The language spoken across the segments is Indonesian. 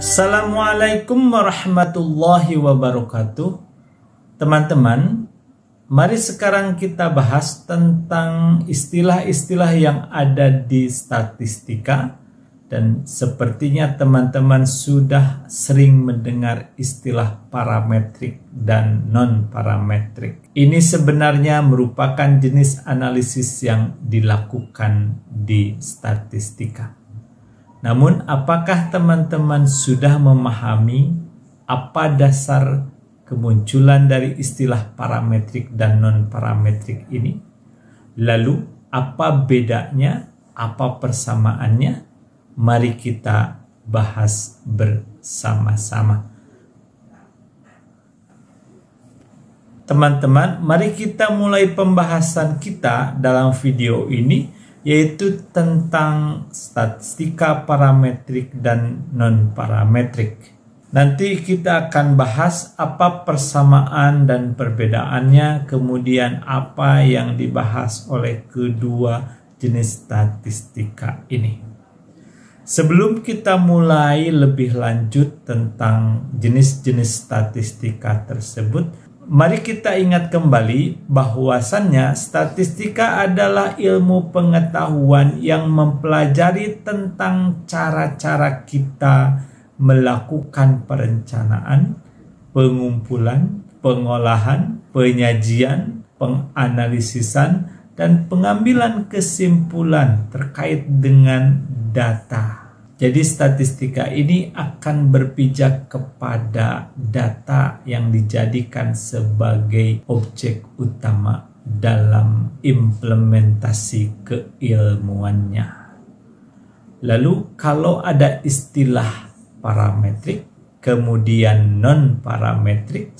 Assalamualaikum warahmatullahi wabarakatuh. Teman-teman, mari sekarang kita bahas tentang istilah-istilah yang ada di statistika. Dan sepertinya teman-teman sudah sering mendengar istilah parametrik dan non-parametrik. Ini sebenarnya merupakan jenis analisis yang dilakukan di statistika. Namun, apakah teman-teman sudah memahami apa dasar kemunculan dari istilah parametrik dan non-parametrik ini? Lalu, apa bedanya? Apa persamaannya? Mari kita bahas bersama-sama. Teman-teman, mari kita mulai pembahasan kita dalam video ini, yaitu tentang statistika parametrik dan non-parametrik. Nanti kita akan bahas apa persamaan dan perbedaannya, kemudian apa yang dibahas oleh kedua jenis statistika ini. Sebelum kita mulai lebih lanjut tentang jenis-jenis statistika tersebut, mari kita ingat kembali bahwasannya statistika adalah ilmu pengetahuan yang mempelajari tentang cara-cara kita melakukan perencanaan, pengumpulan, pengolahan, penyajian, penganalisisan, dan pengambilan kesimpulan terkait dengan data. Jadi statistika ini akan berpijak kepada data yang dijadikan sebagai objek utama dalam implementasi keilmuannya. Lalu kalau ada istilah parametrik, kemudian non-parametrik,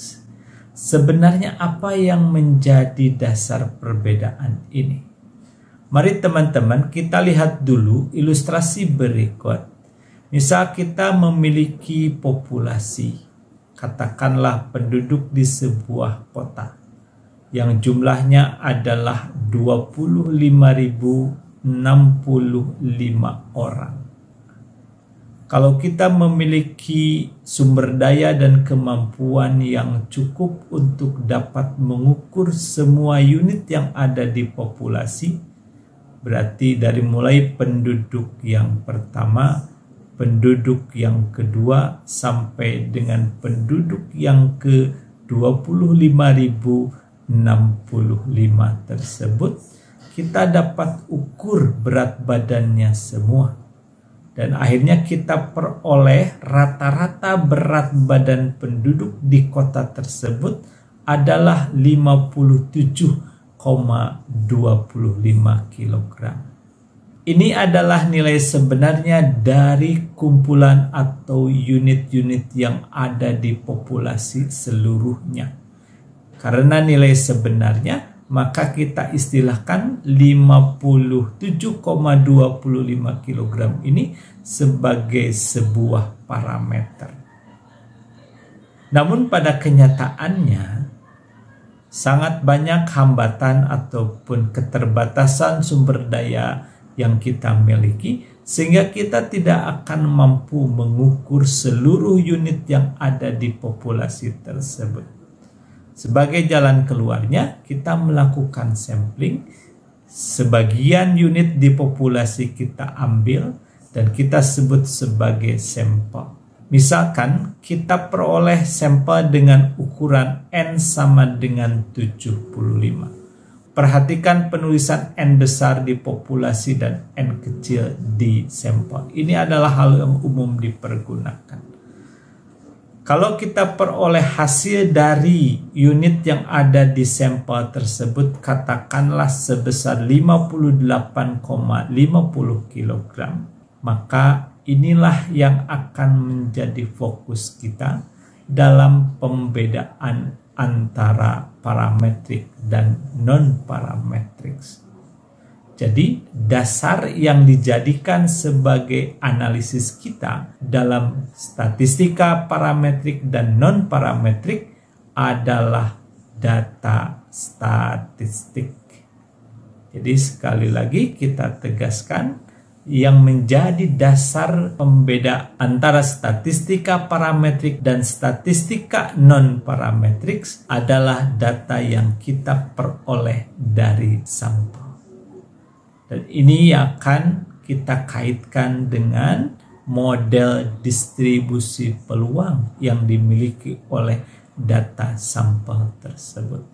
sebenarnya apa yang menjadi dasar perbedaan ini? Mari teman-teman kita lihat dulu ilustrasi berikut. Misal kita memiliki populasi, katakanlah penduduk di sebuah kota yang jumlahnya adalah 25.065 orang. Kalau kita memiliki sumber daya dan kemampuan yang cukup untuk dapat mengukur semua unit yang ada di populasi, berarti dari mulai penduduk yang pertama, penduduk yang kedua, sampai dengan penduduk yang ke 25.065 tersebut, kita dapat ukur berat badannya semua. Dan akhirnya kita peroleh rata-rata berat badan penduduk di kota tersebut adalah 57,25 kg. Ini adalah nilai sebenarnya dari kumpulan atau unit-unit yang ada di populasi seluruhnya. Karena nilai sebenarnya, maka kita istilahkan 57,25 kg ini sebagai sebuah parameter. Namun pada kenyataannya, sangat banyak hambatan ataupun keterbatasan sumber daya yang kita miliki, sehingga kita tidak akan mampu mengukur seluruh unit yang ada di populasi tersebut. Sebagai jalan keluarnya, kita melakukan sampling. Sebagian unit di populasi kita ambil dan kita sebut sebagai sampel. Misalkan kita peroleh sampel dengan ukuran N sama dengan 75. Perhatikan penulisan N besar di populasi dan N kecil di sampel. Ini adalah hal yang umum dipergunakan. Kalau kita peroleh hasil dari unit yang ada di sampel tersebut, katakanlah sebesar 58,50 kg, maka inilah yang akan menjadi fokus kita dalam pembedaan antara parametrik dan non-parametrik. Jadi dasar yang dijadikan sebagai analisis kita dalam statistika parametrik dan non-parametrik adalah data statistik. Jadi sekali lagi kita tegaskan, yang menjadi dasar pembeda antara statistika parametrik dan statistika non-parametrik adalah data yang kita peroleh dari sampel. Dan ini akan kita kaitkan dengan model distribusi peluang yang dimiliki oleh data sampel tersebut.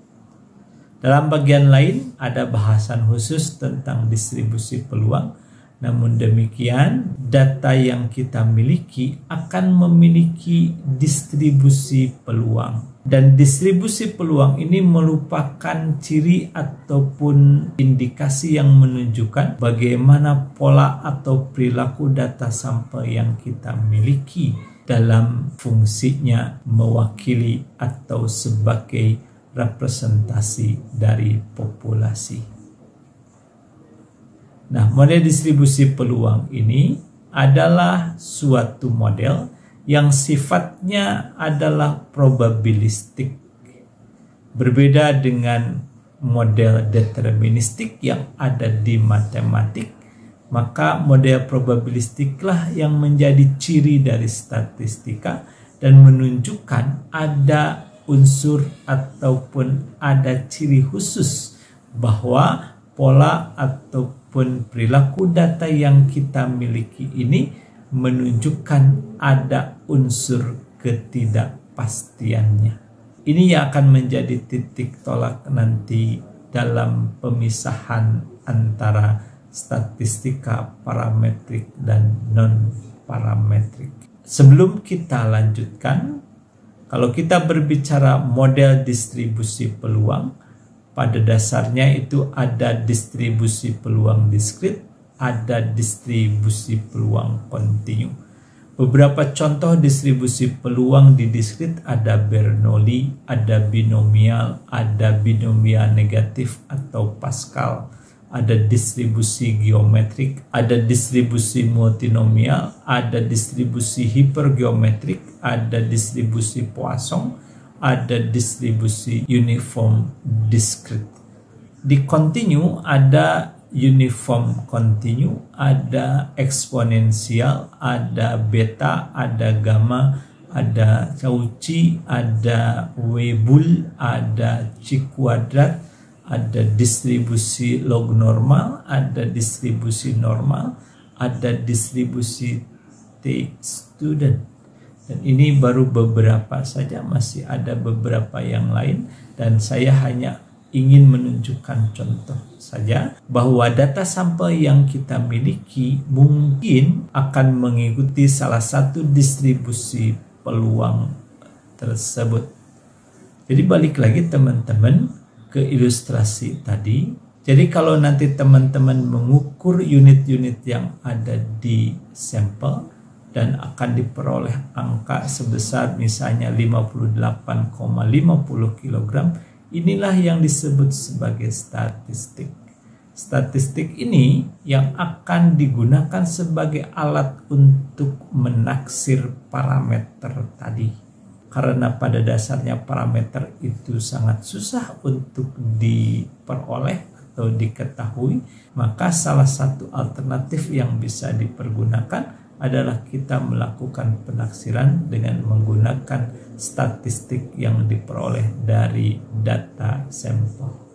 Dalam bagian lain ada bahasan khusus tentang distribusi peluang. Namun demikian, data yang kita miliki akan memiliki distribusi peluang. Dan distribusi peluang ini merupakan ciri ataupun indikasi yang menunjukkan bagaimana pola atau perilaku data sampel yang kita miliki dalam fungsinya mewakili atau sebagai representasi dari populasi. Nah, model distribusi peluang ini adalah suatu model yang sifatnya adalah probabilistik. Berbeda dengan model deterministik yang ada di matematik, maka model probabilistiklah yang menjadi ciri dari statistika dan menunjukkan ada unsur ataupun ada ciri khusus bahwa pola ataupun perilaku data yang kita miliki ini menunjukkan ada unsur ketidakpastiannya. Ini yang akan menjadi titik tolak nanti dalam pemisahan antara statistika parametrik dan non-parametrik. Sebelum kita lanjutkan, kalau kita berbicara model distribusi peluang, pada dasarnya itu ada distribusi peluang diskrit, ada distribusi peluang kontinu. Beberapa contoh distribusi peluang di diskrit ada Bernoulli, ada binomial negatif atau Pascal, ada distribusi geometrik, ada distribusi multinomial, ada distribusi hipergeometrik, ada distribusi Poisson, ada distribusi uniform discrete. Di kontinu ada uniform kontinu, ada eksponensial, ada beta, ada gamma, ada Cauchy, ada Weibull, ada C kuadrat, ada distribusi log normal, ada distribusi normal, ada distribusi T student. Dan ini baru beberapa saja, masih ada beberapa yang lain, dan saya hanya ingin menunjukkan contoh saja bahwa data sampel yang kita miliki mungkin akan mengikuti salah satu distribusi peluang tersebut. Jadi balik lagi teman-teman ke ilustrasi tadi. Jadi kalau nanti teman-teman mengukur unit-unit yang ada di sampel dan akan diperoleh angka sebesar misalnya 58,50 kg, inilah yang disebut sebagai statistik. Statistik ini yang akan digunakan sebagai alat untuk menaksir parameter tadi. Karena pada dasarnya parameter itu sangat susah untuk diperoleh atau diketahui, maka salah satu alternatif yang bisa dipergunakan adalah kita melakukan penaksiran dengan menggunakan statistik yang diperoleh dari data sampel.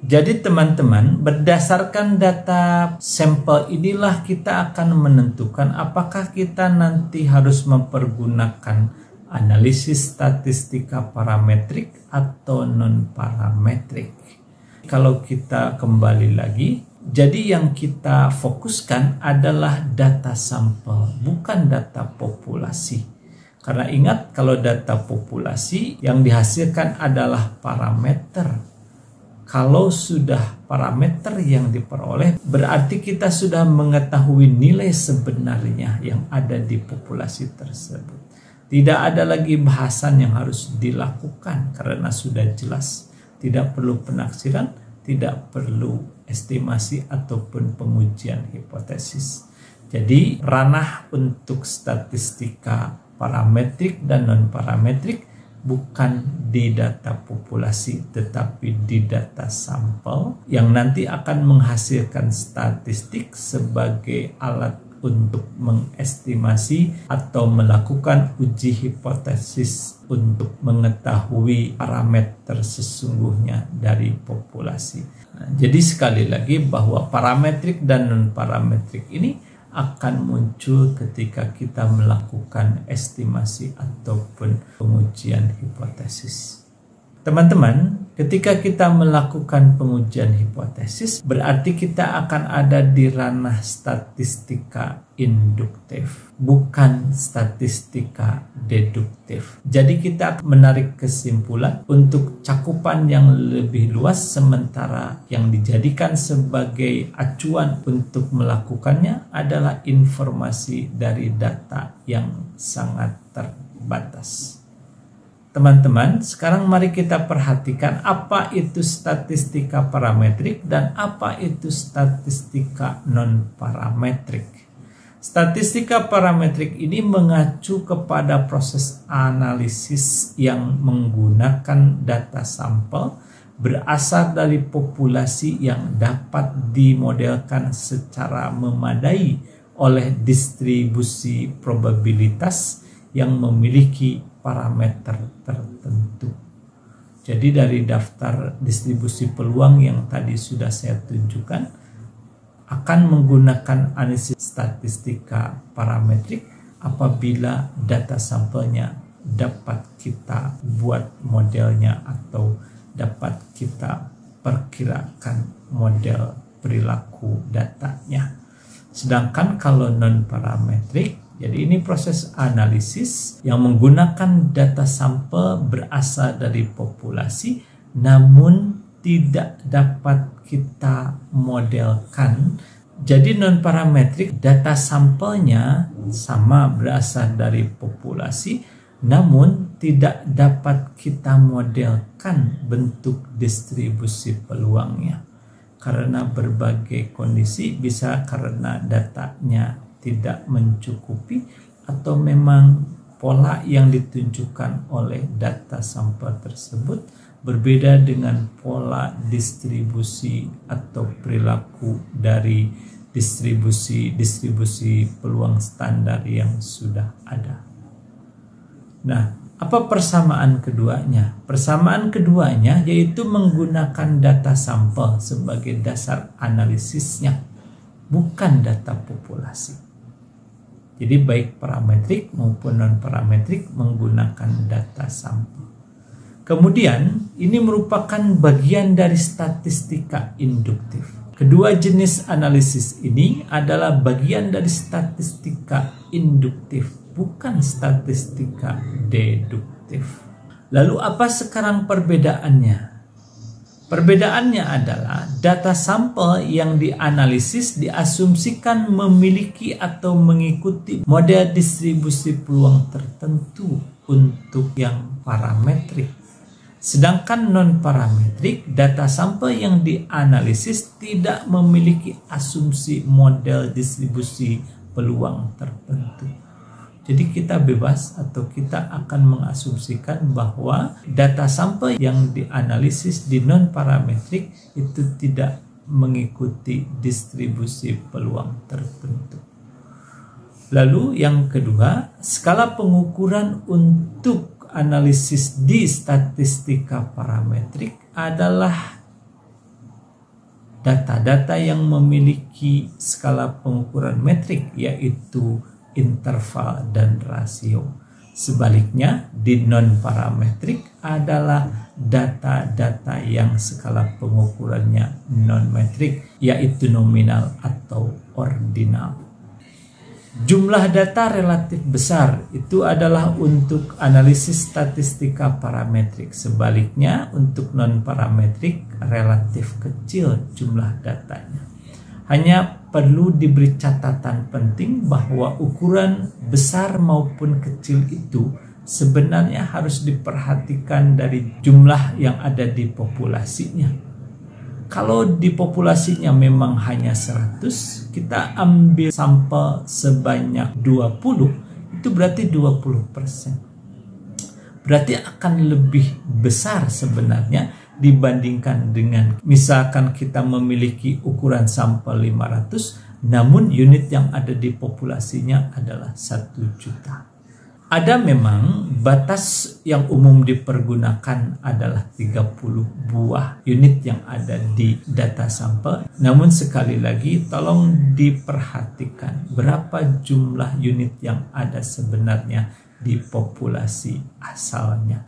Jadi teman-teman, berdasarkan data sampel inilah kita akan menentukan apakah kita nanti harus mempergunakan analisis statistika parametrik atau non-parametrik. Kalau kita kembali lagi, jadi yang kita fokuskan adalah data sampel, bukan data populasi. Karena ingat, kalau data populasi yang dihasilkan adalah parameter. Kalau sudah parameter yang diperoleh, berarti kita sudah mengetahui nilai sebenarnya yang ada di populasi tersebut. Tidak ada lagi bahasan yang harus dilakukan karena sudah jelas. Tidak perlu penaksiran, tidak perlu estimasi ataupun pengujian hipotesis. Jadi ranah untuk statistika parametrik dan non-parametrik bukan di data populasi tetapi di data sampel yang nanti akan menghasilkan statistik sebagai alat untuk mengestimasi atau melakukan uji hipotesis untuk mengetahui parameter sesungguhnya dari populasi. Nah, jadi sekali lagi bahwa parametrik dan non-parametrik ini akan muncul ketika kita melakukan estimasi ataupun pengujian hipotesis. Teman-teman, ketika kita melakukan pengujian hipotesis, berarti kita akan ada di ranah statistika induktif, bukan statistika deduktif. Jadi kita menarik kesimpulan untuk cakupan yang lebih luas, sementara yang dijadikan sebagai acuan untuk melakukannya adalah informasi dari data yang sangat terbatas. Teman-teman, sekarang mari kita perhatikan apa itu statistika parametrik dan apa itu statistika non-parametrik. Statistika parametrik ini mengacu kepada proses analisis yang menggunakan data sampel berasal dari populasi yang dapat dimodelkan secara memadai oleh distribusi probabilitas yang memiliki parameter tertentu. Jadi dari daftar distribusi peluang yang tadi sudah saya tunjukkan akan menggunakan analisis statistika parametrik apabila data sampelnya dapat kita buat modelnya atau dapat kita perkirakan model perilaku datanya. Sedangkan kalau non-parametrik, jadi ini proses analisis yang menggunakan data sampel berasal dari populasi namun tidak dapat kita modelkan. Jadi non-parametrik, data sampelnya sama berasal dari populasi namun tidak dapat kita modelkan bentuk distribusi peluangnya. Karena berbagai kondisi, bisa karena datanya tidak mencukupi atau memang pola yang ditunjukkan oleh data sampel tersebut berbeda dengan pola distribusi atau perilaku dari distribusi peluang standar yang sudah ada. Nah, apa persamaan keduanya? Persamaan keduanya yaitu menggunakan data sampel sebagai dasar analisisnya, bukan data populasi. Jadi baik parametrik maupun non-parametrik menggunakan data sampel. Kemudian ini merupakan bagian dari statistika induktif. Kedua jenis analisis ini adalah bagian dari statistika induktif, bukan statistika deduktif. Lalu apa sekarang perbedaannya? Perbedaannya adalah data sampel yang dianalisis diasumsikan memiliki atau mengikuti model distribusi peluang tertentu untuk yang parametrik. Sedangkan non-parametrik, data sampel yang dianalisis tidak memiliki asumsi model distribusi peluang tertentu. Jadi kita bebas atau kita akan mengasumsikan bahwa data sampel yang dianalisis di non-parametrik itu tidak mengikuti distribusi peluang tertentu. Lalu yang kedua, skala pengukuran untuk analisis di statistika parametrik adalah data-data yang memiliki skala pengukuran metrik, yaitu interval dan rasio. Sebaliknya, di non-parametrik adalah data-data yang skala pengukurannya non-metrik, yaitu nominal atau ordinal. Jumlah data relatif besar itu adalah untuk analisis statistika parametrik. Sebaliknya, untuk non-parametrik relatif kecil jumlah datanya. Hanya perlu diberi catatan penting bahwa ukuran besar maupun kecil itu sebenarnya harus diperhatikan dari jumlah yang ada di populasinya. Kalau di populasinya memang hanya 100, kita ambil sampel sebanyak 20, itu berarti 20%. berarti akan lebih besar sebenarnya dibandingkan dengan misalkan kita memiliki ukuran sampel 500, namun unit yang ada di populasinya adalah 1 juta. Ada memang batas yang umum dipergunakan adalah 30 buah unit yang ada di data sampel. Namun sekali lagi tolong diperhatikan berapa jumlah unit yang ada sebenarnya di populasi asalnya.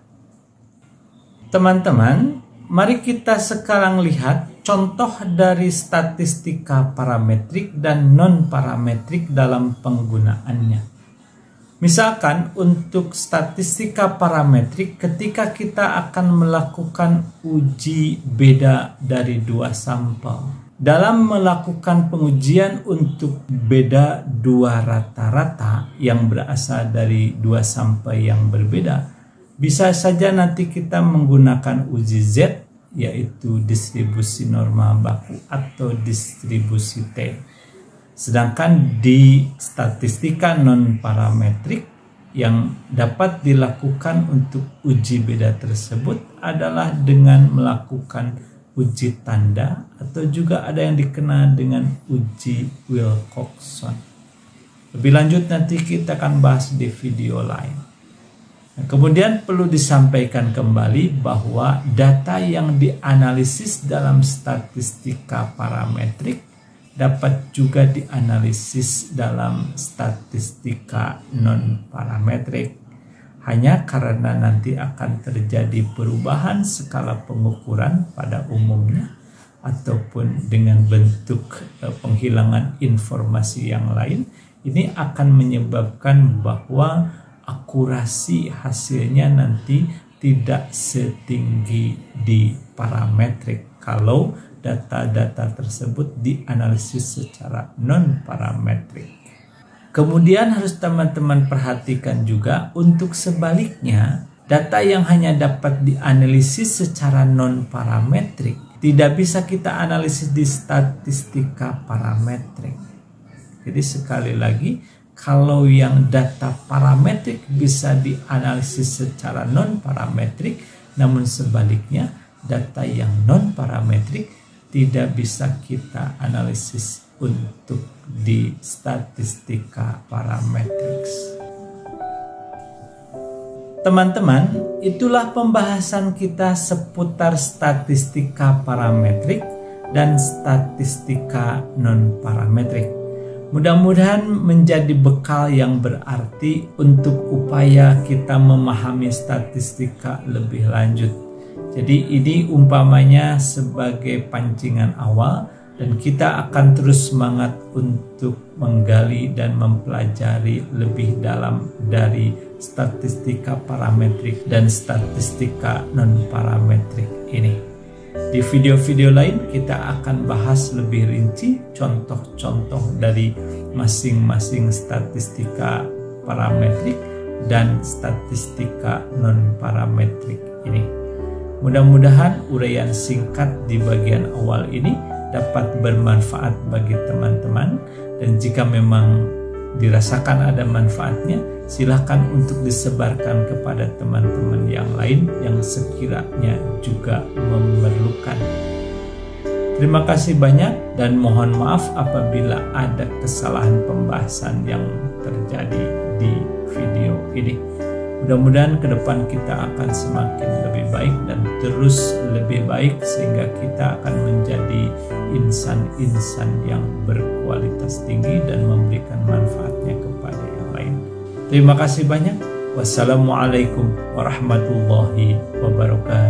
Teman-teman, mari kita sekarang lihat contoh dari statistika parametrik dan non-parametrik dalam penggunaannya. Misalkan untuk statistika parametrik, ketika kita akan melakukan uji beda dari 2 sampel. Dalam melakukan pengujian untuk beda 2 rata-rata yang berasal dari 2 sampel yang berbeda, bisa saja nanti kita menggunakan uji Z, yaitu distribusi normal baku atau distribusi T. Sedangkan di statistika non-parametrik yang dapat dilakukan untuk uji beda tersebut adalah dengan melakukan uji tanda atau juga ada yang dikenal dengan uji Wilcoxon. Lebih lanjut nanti kita akan bahas di video lain. Nah, kemudian perlu disampaikan kembali bahwa data yang dianalisis dalam statistika parametrik dapat juga dianalisis dalam statistika non-parametrik. Hanya karena nanti akan terjadi perubahan skala pengukuran pada umumnya ataupun dengan bentuk penghilangan informasi yang lain, ini akan menyebabkan bahwa akurasi hasilnya nanti tidak setinggi di parametrik kalau data-data tersebut dianalisis secara non-parametrik. Kemudian harus teman-teman perhatikan juga untuk sebaliknya, data yang hanya dapat dianalisis secara non-parametrik tidak bisa kita analisis di statistika parametrik. Jadi sekali lagi, kalau yang data parametrik bisa dianalisis secara non-parametrik, namun sebaliknya data yang non-parametrik tidak bisa kita analisis untuk di statistika parametrik. Teman-teman, itulah pembahasan kita seputar statistika parametrik dan statistika non-parametrik. Mudah-mudahan menjadi bekal yang berarti untuk upaya kita memahami statistika lebih lanjut. Jadi ini umpamanya sebagai pancingan awal dan kita akan terus semangat untuk menggali dan mempelajari lebih dalam dari statistika parametrik dan statistika non-parametrik ini. Di video-video lain kita akan bahas lebih rinci contoh-contoh dari masing-masing statistika parametrik dan statistika non-parametrik ini. Mudah-mudahan uraian singkat di bagian awal ini dapat bermanfaat bagi teman-teman, dan jika memang dirasakan ada manfaatnya, silakan untuk disebarkan kepada teman-teman yang lain yang sekiranya juga memerlukan. Terima kasih banyak dan mohon maaf apabila ada kesalahan pembahasan yang terjadi di video ini. Mudah-mudahan ke depan kita akan semakin lebih baik dan terus lebih baik sehingga kita akan menjadi insan-insan yang berkualitas tinggi dan memberikan manfaatnya kepada yang lain. Terima kasih banyak. Wassalamualaikum warahmatullahi wabarakatuh.